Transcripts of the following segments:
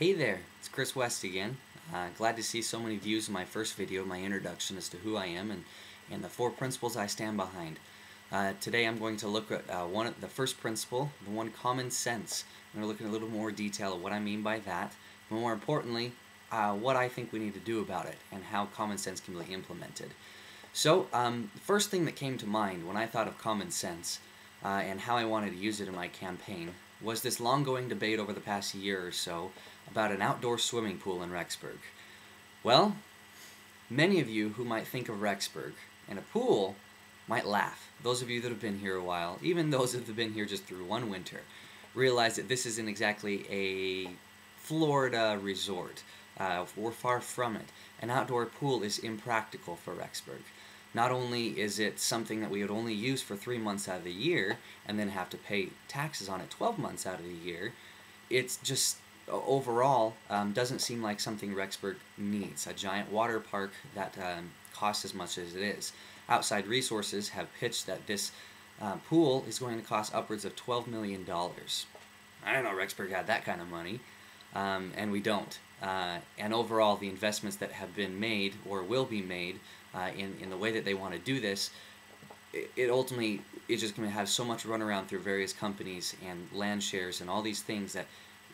Hey there, it's Chris West again. Glad to see so many views of my first video, my introduction as to who I am and the 4 principles I stand behind. Today I'm going to look at the first principle, the one, common sense. I'm going to look in a little more detail of what I mean by that, but more importantly, what I think we need to do about it and how common sense can be implemented. So, the first thing that came to mind when I thought of common sense and how I wanted to use it in my campaign was this long-going debate over the past year or so about an outdoor swimming pool in Rexburg. Well, many of you who might think of Rexburg and a pool might laugh. Those of you that have been here a while, even those that have been here just through one winter, realize that this isn't exactly a Florida resort. We're far from it. An outdoor pool is impractical for Rexburg. Not only is it something that we would only use for 3 months out of the year and then have to pay taxes on it 12 months out of the year, it's just overall doesn't seem like something Rexburg needs. A giant water park that costs as much as it is. Outside resources have pitched that this pool is going to cost upwards of $12 million. I don't know Rexburg had that kind of money, and we don't. And overall, the investments that have been made or will be made in the way that they want to do this, it ultimately is just going to have so much runaround through various companies and land shares and all these things that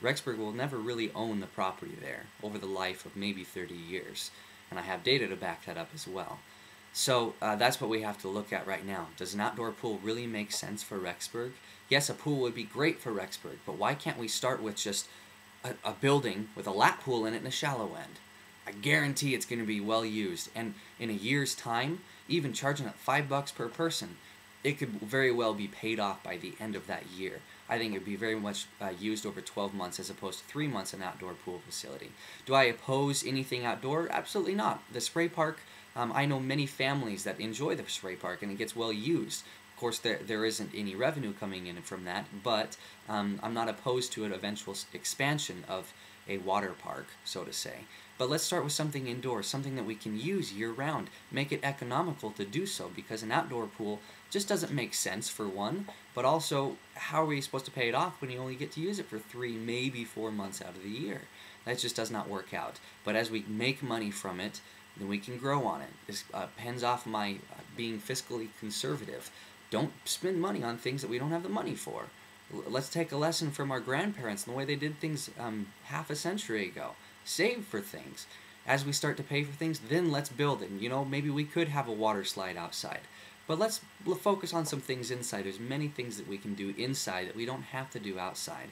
Rexburg will never really own the property there over the life of maybe 30 years. And I have data to back that up as well. So that's what we have to look at right now. Does an outdoor pool really make sense for Rexburg? Yes, a pool would be great for Rexburg, but why can't we start with just a building with a lap pool in it and a shallow end? I guarantee it's going to be well used, and in a year's time, even charging it $5 per person, it could very well be paid off by the end of that year. I think it would be very much used over 12 months as opposed to 3 months an outdoor pool facility. Do I oppose anything outdoor? Absolutely not. The spray park, I know many families that enjoy the spray park and it gets well used. Of course, there isn't any revenue coming in from that, but I'm not opposed to an eventual expansion of a water park, so to say. But let's start with something indoors, something that we can use year-round. Make it economical to do so, because an outdoor pool just doesn't make sense, for one, but also, how are we supposed to pay it off when you only get to use it for 3, maybe 4 months out of the year? That just does not work out. But as we make money from it, then we can grow on it. This pens off my being fiscally conservative. Don't spend money on things that we don't have the money for. Let's take a lesson from our grandparents and the way they did things half a century ago. Save for things. As we start to pay for things, then let's build it. You know, maybe we could have a water slide outside. But let's focus on some things inside. There's many things that we can do inside that we don't have to do outside.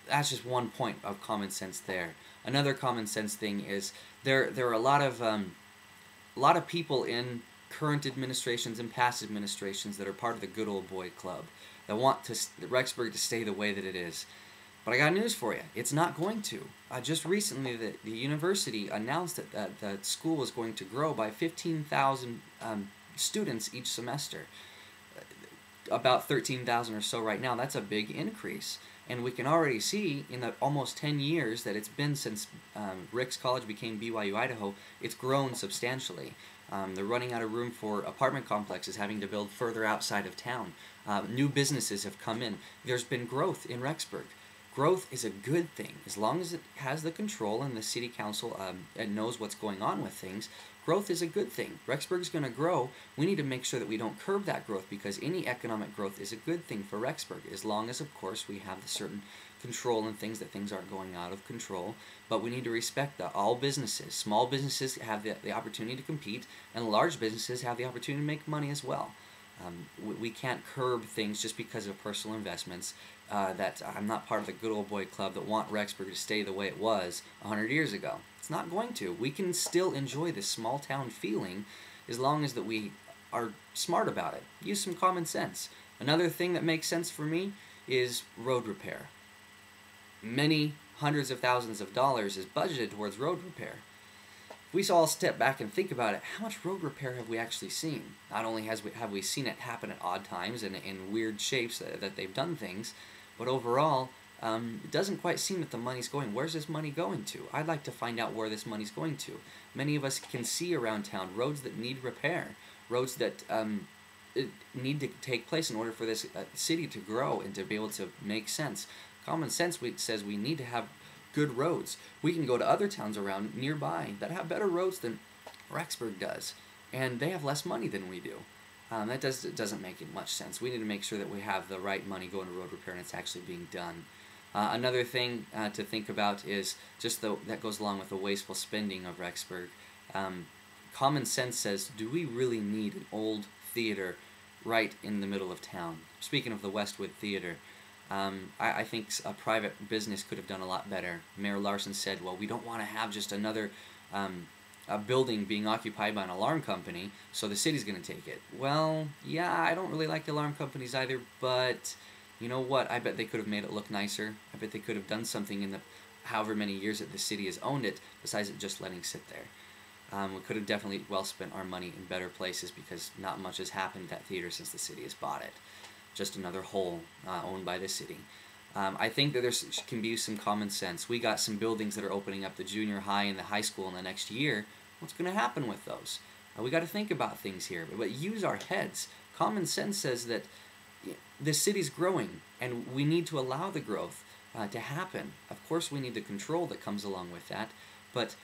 That's just one point of common sense there. Another common sense thing is there are a lot of people in current administrations and past administrations that are part of the good old boy club that want Rexburg to stay the way that it is. But I got news for you. It's not going to. Just recently, the university announced that the school was going to grow by 15,000 students each semester. About 13,000 or so right now. That's a big increase. And we can already see in the almost 10 years that it's been since Ricks College became BYU Idaho, it's grown substantially. They're running out of room for apartment complexes, having to build further outside of town. New businesses have come in. There's been growth in Rexburg. Growth is a good thing. As long as it has the control and the city council and knows what's going on with things, growth is a good thing. Rexburg's going to grow. We need to make sure that we don't curb that growth, because any economic growth is a good thing for Rexburg, as long as, of course, we have the certain control and things, that things aren't going out of control. But we need to respect that all businesses, small businesses have the opportunity to compete, and large businesses have the opportunity to make money as well. We can't curb things just because of personal investments. That I'm not part of the good old boy club that want Rexburg to stay the way it was 100 years ago. It's not going to. We can still enjoy this small town feeling as long as that we are smart about it. Use some common sense. Another thing that makes sense for me is road repair. Many hundreds of thousands of dollars is budgeted towards road repair. If we all step back and think about it, how much road repair have we actually seen? Not only have we seen it happen at odd times and in weird shapes that they've done things, but overall, it doesn't quite seem that the money's going. Where's this money going to? I'd like to find out where this money's going to. Many of us can see around town roads that need repair, roads that need to take place in order for this city to grow and to be able to make sense. Common sense says we need to have good roads. We can go to other towns around nearby that have better roads than Rexburg does, and they have less money than we do. That doesn't make much sense. We need to make sure that we have the right money going to road repair and it's actually being done. Another thing to think about is just that goes along with the wasteful spending of Rexburg. Common sense says, do we really need an old theater right in the middle of town? Speaking of the Westwood Theater, I think a private business could have done a lot better. Mayor Larson said, well, we don't want to have just another a building being occupied by an alarm company, so the city's going to take it. Well, yeah, I don't really like the alarm companies either, but you know what? I bet they could have made it look nicer. I bet they could have done something in the however many years that the city has owned it, besides it just letting sit there. We could have definitely well spent our money in better places, because not much has happened to that theater since the city has bought it. Just another hole owned by the city. I think that there can be some common sense. We got some buildings that are opening up, the junior high and the high school, in the next year. What's going to happen with those? We got to think about things here, but use our heads. Common sense says that the city's growing, and we need to allow the growth to happen. Of course, we need the control that comes along with that, but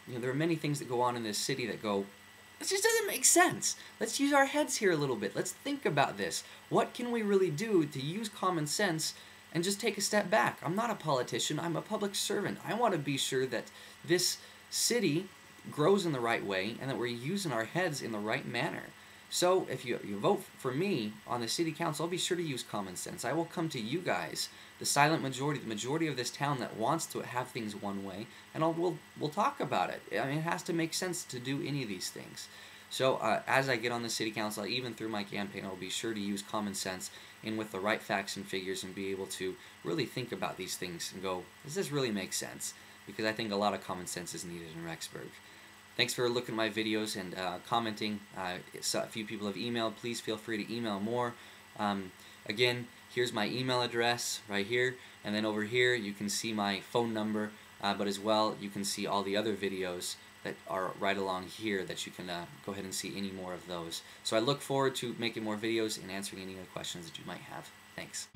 there are many things that go on in this city that go, it just doesn't make sense. Let's use our heads here a little bit. Let's think about this. What can we really do to use common sense and just take a step back? I'm not a politician. I'm a public servant. I want to be sure that this city grows in the right way and that we're using our heads in the right manner. So if you vote for me on the city council, I'll be sure to use common sense. I will come to you guys, the silent majority, the majority of this town that wants to have things one way, and we'll talk about it. I mean, it has to make sense to do any of these things. So as I get on the city council, even through my campaign, I'll be sure to use common sense and with the right facts and figures, and be able to really think about these things and go, does this really make sense? Because I think a lot of common sense is needed in Rexburg. Thanks for looking at my videos and commenting. A few people have emailed. Please feel free to email more. Again, here's my email address right here, and then over here you can see my phone number, but as well you can see all the other videos that are right along here that you can go ahead and see any more of those. So I look forward to making more videos and answering any other questions that you might have. Thanks.